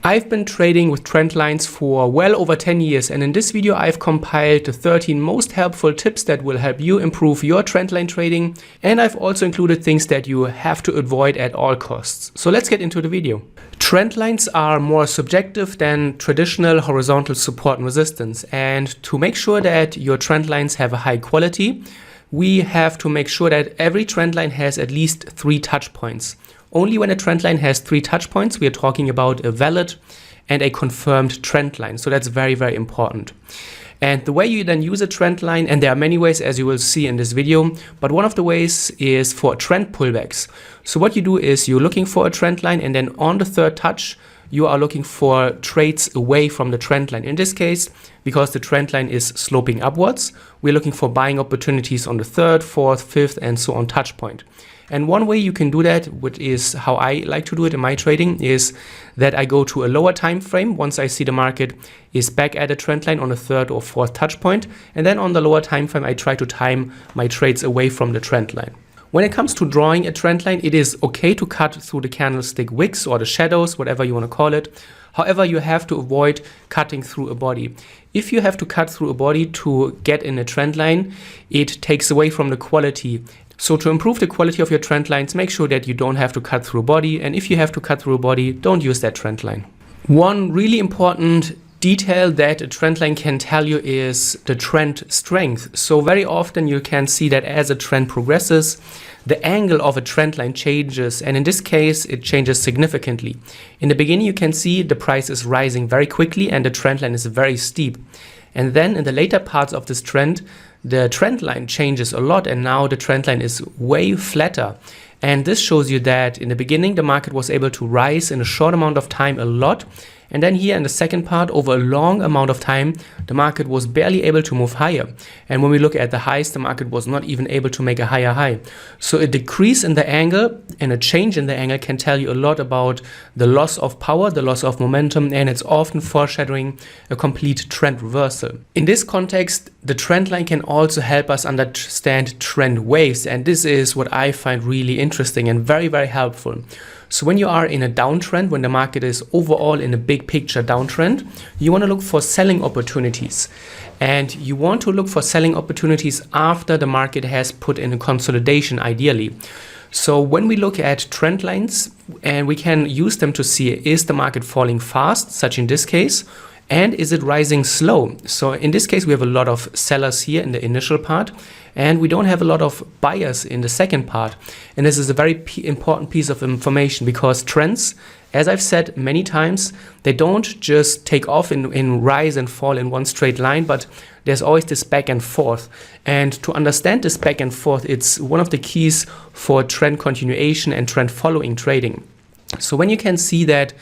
I've been trading with trend lines for well over 10 years, and in this video I've compiled the 13 most helpful tips that will help you improve your trend line trading, and I've also included things that you have to avoid at all costs. So let's get into the video. Trend lines are more subjective than traditional horizontal support and resistance, and to make sure that your trend lines have a high quality, we have to make sure that every trend line has at least 3 touch points. Only when a trend line has 3 touch points, we are talking about a valid and a confirmed trend line. So that's very, very important. And the way you then use a trend line, and there are many ways as you will see in this video, but one of the ways is for trend pullbacks. So what you do is you're looking for a trend line, and then on the 3rd touch, you are looking for trades away from the trend line. In this case, because the trend line is sloping upwards, we're looking for buying opportunities on the 3rd, 4th, 5th, and so on touch point. And one way you can do that, which is how I like to do it in my trading, is that I go to a lower time frame once I see the market is back at a trend line on a 3rd or 4th touch point. And then on the lower time frame, I try to time my trades away from the trend line. When it comes to drawing a trend line, it is okay to cut through the candlestick wicks or the shadows, whatever you want to call it. However, you have to avoid cutting through a body. If you have to cut through a body to get in a trend line, it takes away from the quality. So to improve the quality of your trend lines, make sure that you don't have to cut through a body. And if you have to cut through a body, don't use that trend line. One really important detail that a trend line can tell you is the trend strength. So very often you can see that as a trend progresses, the angle of a trend line changes, and in this case it changes significantly. In the beginning you can see the price is rising very quickly and the trend line is very steep. And then in the later parts of this trend, the trend line changes a lot, and now the trend line is way flatter. And this shows you that in the beginning the market was able to rise in a short amount of time a lot, and then here in the second part, over a long amount of time, the market was barely able to move higher. And when we look at the highs, the market was not even able to make a higher high. So a decrease in the angle and a change in the angle can tell you a lot about the loss of power, the loss of momentum, and it's often foreshadowing a complete trend reversal. In this context, the trend line can also help us understand trend waves, and this is what I find really interesting and very, very helpful. So when you are in a downtrend, when the market is overall in a big picture downtrend, you want to look for selling opportunities. And you want to look for selling opportunities after the market has put in a consolidation, ideally. So when we look at trend lines, and we can use them to see, is the market falling fast, such in this case, and is it rising slow? So in this case, we have a lot of sellers here in the initial part, and we don't have a lot of buyers in the second part. And this is a very important piece of information, because trends, as I've said many times, they don't just take off in rise and fall in one straight line, but there's always this back and forth. And to understand this back and forth, it's one of the keys for trend continuation and trend following trading. So when you can see that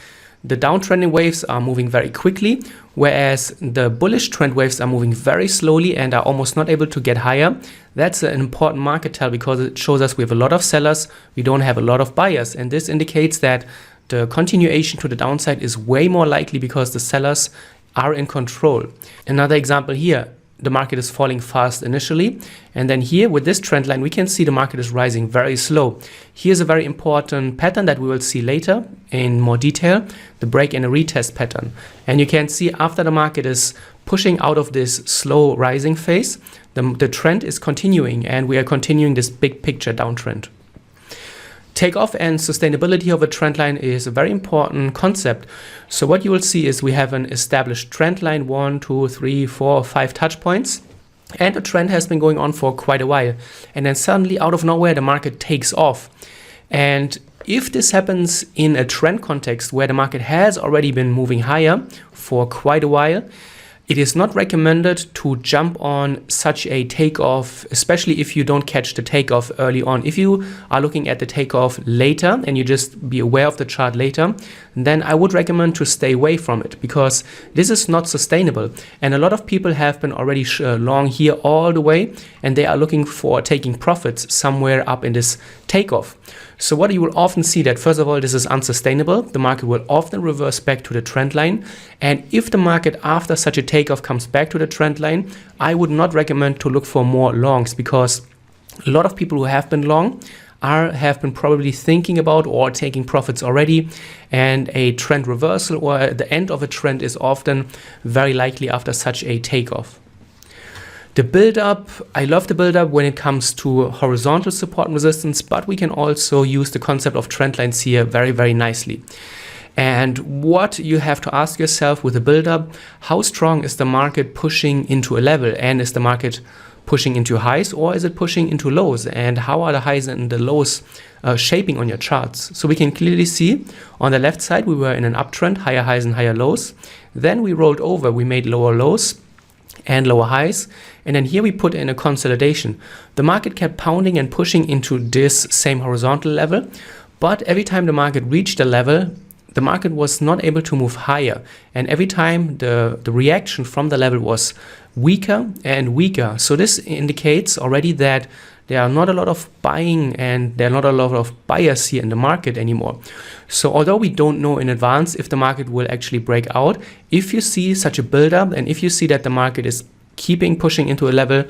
the downtrending waves are moving very quickly, whereas the bullish trend waves are moving very slowly and are almost not able to get higher, that's an important market tell, because it shows us we have a lot of sellers, we don't have a lot of buyers. And this indicates that the continuation to the downside is way more likely because the sellers are in control. Another example here, the market is falling fast initially, and then here with this trend line we can see the market is rising very slow. Here's a very important pattern that we will see later in more detail, the break and a retest pattern. And you can see after the market is pushing out of this slow rising phase, the trend is continuing, and we are continuing this big picture downtrend. Takeoff and sustainability of a trend line is a very important concept. So what you will see is we have an established trend line, 1, 2, 3, 4, 5 touch points, and the trend has been going on for quite a while. And then suddenly out of nowhere, the market takes off. And if this happens in a trend context where the market has already been moving higher for quite a while, it is not recommended to jump on such a takeoff, especially if you don't catch the takeoff early on. If you are looking at the takeoff later and you just be aware of the chart later, then I would recommend to stay away from it, because this is not sustainable. And a lot of people have been already long here all the way, and they are looking for taking profits somewhere up in this takeoff. So what you will often see that, first of all, this is unsustainable. The market will often reverse back to the trend line. And if the market after such a takeoff comes back to the trend line, I would not recommend to look for more longs, because a lot of people who have been long have been probably thinking about or taking profits already, and a trend reversal or the end of a trend is often very likely after such a takeoff. The build-up, I love the build-up when it comes to horizontal support and resistance, but we can also use the concept of trend lines here very, very nicely. And what you have to ask yourself with the build-up, how strong is the market pushing into a level, and is the market pushing into highs or is it pushing into lows, and how are the highs and the lows shaping on your charts? So we can clearly see on the left side we were in an uptrend, higher highs and higher lows. Then we rolled over, we made lower lows and lower highs, and then here we put in a consolidation. The market kept pounding and pushing into this same horizontal level, but every time the market reached a level, the market was not able to move higher, and every time the reaction from the level was weaker and weaker. So this indicates already that there are not a lot of buying and there are not a lot of buyers here in the market anymore. So although we don't know in advance if the market will actually break out, if you see such a build-up and if you see that the market is keeping pushing into a level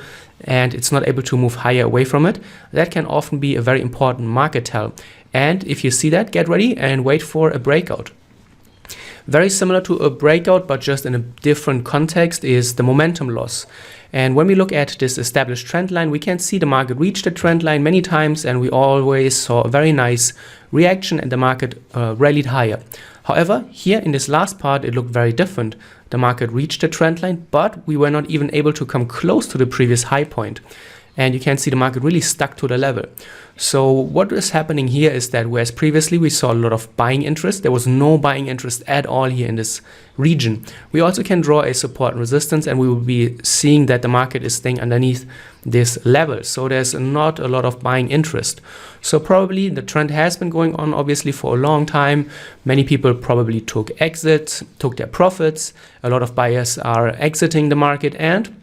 and it's not able to move higher away from it, that can often be a very important market tell. And if you see that, get ready and wait for a breakout. Very similar to a breakout, but just in a different context, is the momentum loss. And when we look at this established trend line, we can see the market reached the trend line many times, and we always saw a very nice reaction and the market rallied higher. However, here in this last part, it looked very different. The market reached the trend line, but we were not even able to come close to the previous high point. And you can see the market really stuck to the level. So what is happening here is that whereas previously we saw a lot of buying interest, there was no buying interest at all here in this region. We also can draw a support and resistance, and we will be seeing that the market is staying underneath this level. So there's not a lot of buying interest. So probably the trend has been going on obviously for a long time. Many people probably took exits, took their profits. A lot of buyers are exiting the market, and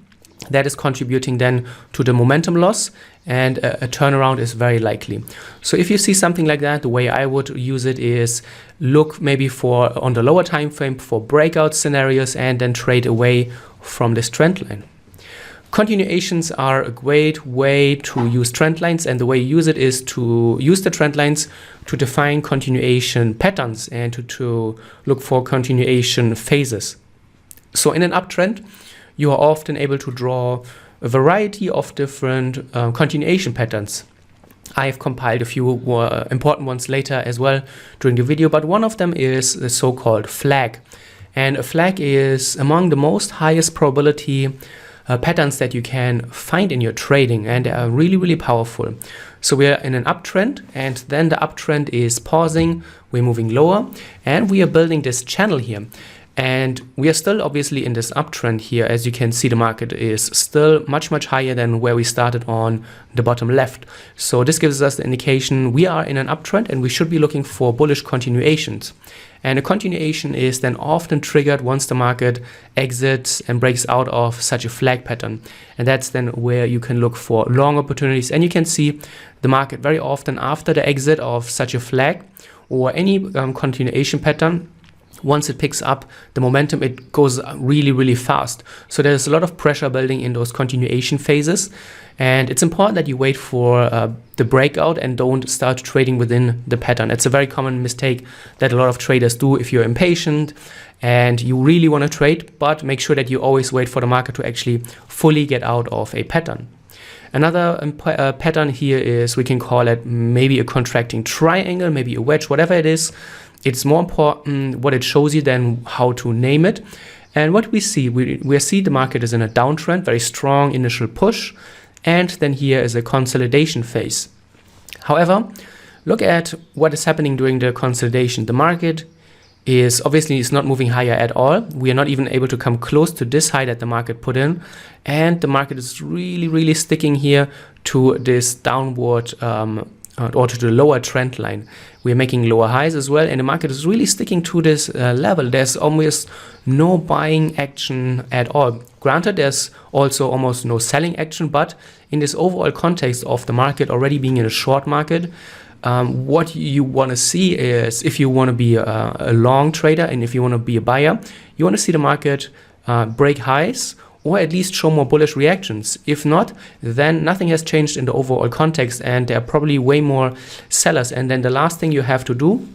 that is contributing then to the momentum loss, and a turnaround is very likely. So if you see something like that, the way I would use it is look maybe for on the lower time frame for breakout scenarios and then trade away from this trend line. Continuations are a great way to use trend lines, and the way you use it is to use the trend lines to define continuation patterns and to look for continuation phases. So in an uptrend, you are often able to draw a variety of different continuation patterns. I've compiled a few important ones later as well during the video, but one of them is the so-called flag. And a flag is among the most highest probability patterns that you can find in your trading, and they are really, really powerful. So we are in an uptrend, and then the uptrend is pausing, we're moving lower, and we are building this channel here. And we are still obviously in this uptrend here. As you can see, the market is still much, much higher than where we started on the bottom left. So this gives us the indication we are in an uptrend and we should be looking for bullish continuations. And a continuation is then often triggered once the market exits and breaks out of such a flag pattern. And that's then where you can look for long opportunities. And you can see the market very often after the exit of such a flag or any continuation pattern, once it picks up the momentum, it goes really, really fast. So there's a lot of pressure building in those continuation phases. And it's important that you wait for the breakout and don't start trading within the pattern. It's a very common mistake that a lot of traders do if you're impatient and you really want to trade, but make sure that you always wait for the market to actually fully get out of a pattern. Another pattern here is, we can call it maybe a contracting triangle, maybe a wedge, whatever it is. It's more important what it shows you than how to name it. And what we see, we see the market is in a downtrend, very strong initial push, and then here is a consolidation phase. However, look at what is happening during the consolidation. The market is obviously not moving higher at all. We are not even able to come close to this high that the market put in, and the market is really, really sticking here to this downward or to the lower trend line. We're making lower highs as well, and the market is really sticking to this level. There's almost no buying action at all. Granted, there's also almost no selling action, but in this overall context of the market already being in a short market, what you want to see is, if you want to be a long trader and if you want to be a buyer, you want to see the market break highs or at least show more bullish reactions. If not, then nothing has changed in the overall context and there are probably way more sellers. And then the last thing you have to do,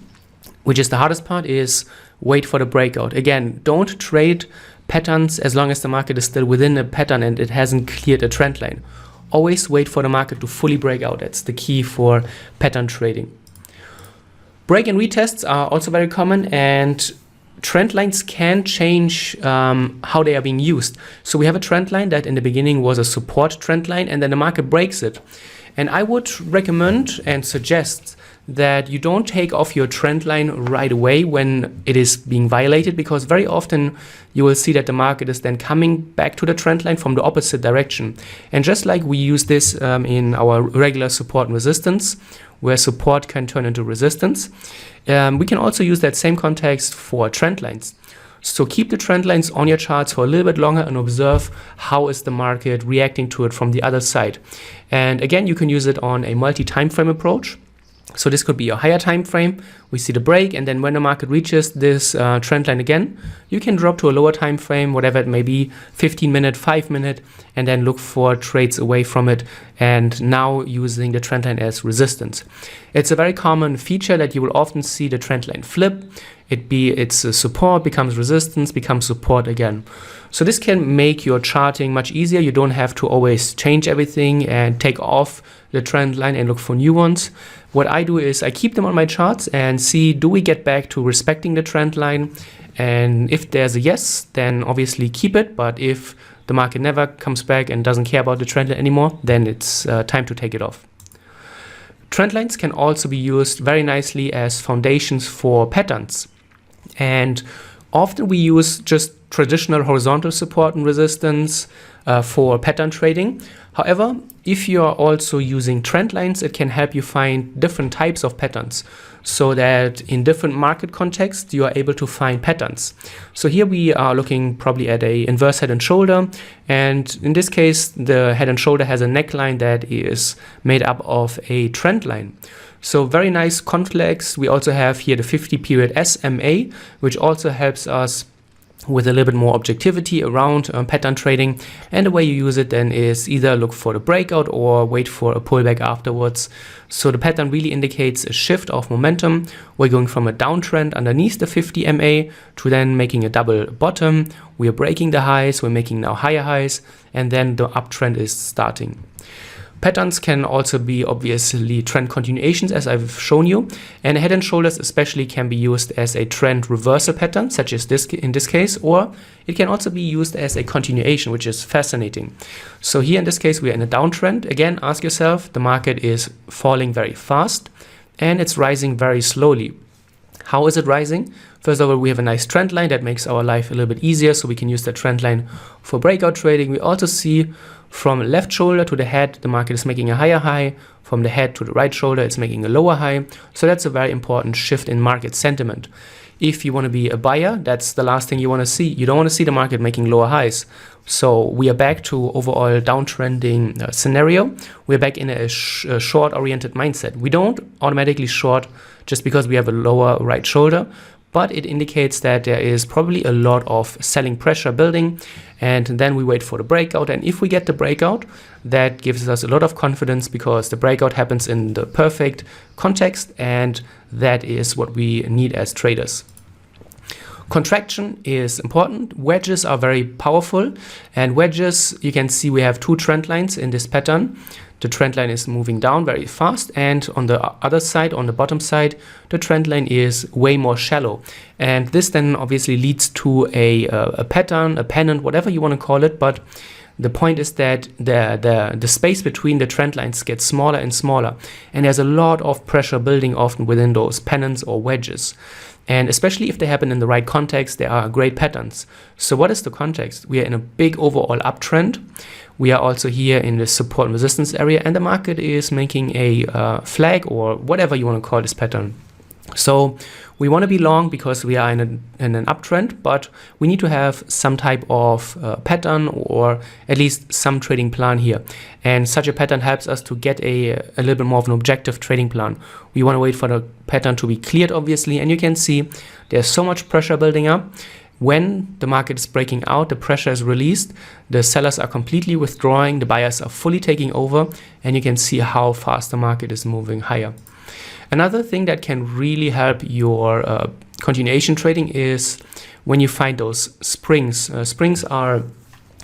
which is the hardest part, is wait for the breakout. Again, don't trade patterns as long as the market is still within a pattern and it hasn't cleared a trend line. Always wait for the market to fully break out. That's the key for pattern trading. Break and retests are also very common, and trend lines can change how they are being used. So we have a trend line that in the beginning was a support trend line, and then the market breaks it. And I would recommend and suggest that you don't take off your trend line right away when it is being violated, because very often you will see that the market is then coming back to the trend line from the opposite direction. And just like we use this in our regular support and resistance, where support can turn into resistance, we can also use that same context for trend lines. So keep the trend lines on your charts for a little bit longer and observe how is the market reacting to it from the other side. And again, you can use it on a multi-time frame approach. So this could be a higher time frame. We see the break, and then when the market reaches this trend line again, you can drop to a lower time frame, whatever it may be, 15-minute, 5-minute, and then look for trades away from it, and now using the trend line as resistance. It's a very common feature that you will often see the trend line flip. It's a support, becomes resistance, becomes support again. So this can make your charting much easier. You don't have to always change everything and take off the trend line and look for new ones. What I do is I keep them on my charts and see, do we get back to respecting the trend line? And if there's a yes, then obviously keep it. But if the market never comes back and doesn't care about the trend line anymore, then it's time to take it off. Trend lines can also be used very nicely as foundations for patterns. And often we use just traditional horizontal support and resistance for pattern trading. However, if you are also using trend lines, it can help you find different types of patterns, so that in different market contexts, you are able to find patterns. So here we are looking probably at a inverse head and shoulder. And in this case, the head and shoulder has a neckline that is made up of a trend line. So very nice context. We also have here the 50 period SMA, which also helps us with a little bit more objectivity around pattern trading. And the way you use it then is either look for the breakout or wait for a pullback afterwards. So the pattern really indicates a shift of momentum. We're going from a downtrend underneath the 50 MA to then making a double bottom. We are breaking the highs, we're making now higher highs, and then the uptrend is starting. Patterns can also be obviously trend continuations, as I've shown you, and head and shoulders especially can be used as a trend reversal pattern, such as this in this case, or it can also be used as a continuation, which is fascinating. So here in this case, we are in a downtrend. Again, ask yourself, the market is falling very fast and it's rising very slowly. How is it rising? First of all, we have a nice trend line that makes our life a little bit easier, so we can use that trend line for breakout trading. We also see from left shoulder to the head, the market is making a higher high. From the head to the right shoulder, it's making a lower high. So that's a very important shift in market sentiment. If you want to be a buyer, that's the last thing you want to see. You don't want to see the market making lower highs. So we are back to overall downtrending scenario. We're back in a short-oriented mindset. We don't automatically short just because we have a lower right shoulder, but it indicates that there is probably a lot of selling pressure building, and then we wait for the breakout. And if we get the breakout, that gives us a lot of confidence, because the breakout happens in the perfect context, and that is what we need as traders. Contraction is important. Wedges are very powerful, and wedges, you can see we have two trend lines in this pattern. The trend line is moving down very fast, and on the other side, on the bottom side, the trend line is way more shallow. And this then obviously leads to a pattern, a pennant, whatever you want to call it. But the point is that the space between the trend lines gets smaller and smaller, and there's a lot of pressure building often within those pennants or wedges. And especially if they happen in the right context, they are great patterns. So what is the context? We are in a big overall uptrend. We are also here in the support and resistance area, and the market is making a flag, or whatever you want to call this pattern. So we want to be long because we are in an uptrend, but we need to have some type of pattern, or at least some trading plan here. And such a pattern helps us to get a little bit more of an objective trading plan. We want to wait for the pattern to be cleared, obviously, and you can see there's so much pressure building up. when the market is breaking out, the pressure is released, the sellers are completely withdrawing, the buyers are fully taking over, and you can see how fast the market is moving higher. Another thing that can really help your continuation trading is when you find those springs. Springs are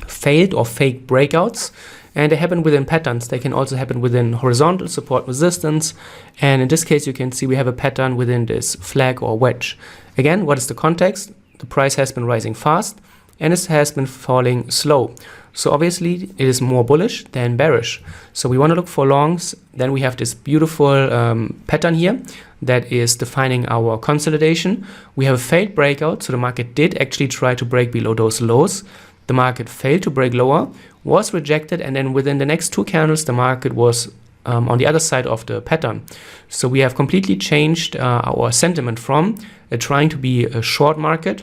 failed or fake breakouts, and they happen within patterns. They can also happen within horizontal support resistance, and in this case you can see we have a pattern within this flag or wedge. Again, what is the context? The price has been rising fast and it has been falling slow. So obviously it is more bullish than bearish. So we want to look for longs. Then we have this beautiful pattern here that is defining our consolidation. We have a failed breakout. So the market did actually try to break below those lows. The market failed to break lower, was rejected, and then within the next 2 candles the market was on the other side of the pattern. So we have completely changed our sentiment from trying to be a short market,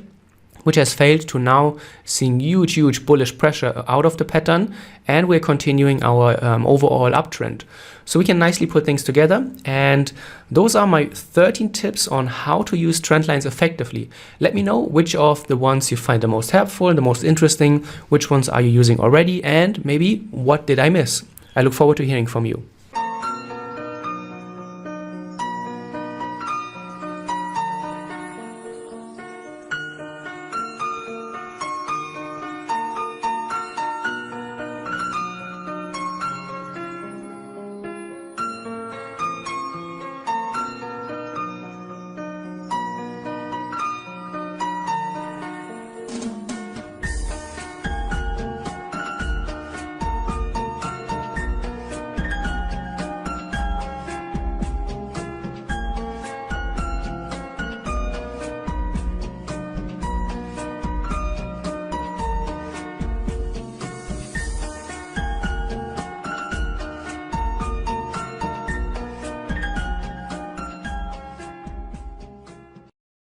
which has failed, to now seeing huge bullish pressure out of the pattern, and we're continuing our overall uptrend. So we can nicely put things together, and those are my 13 tips on how to use trend lines effectively. Let me know which of the ones you find the most helpful, the most interesting, which ones are you using already, and maybe what did I miss? I look forward to hearing from you.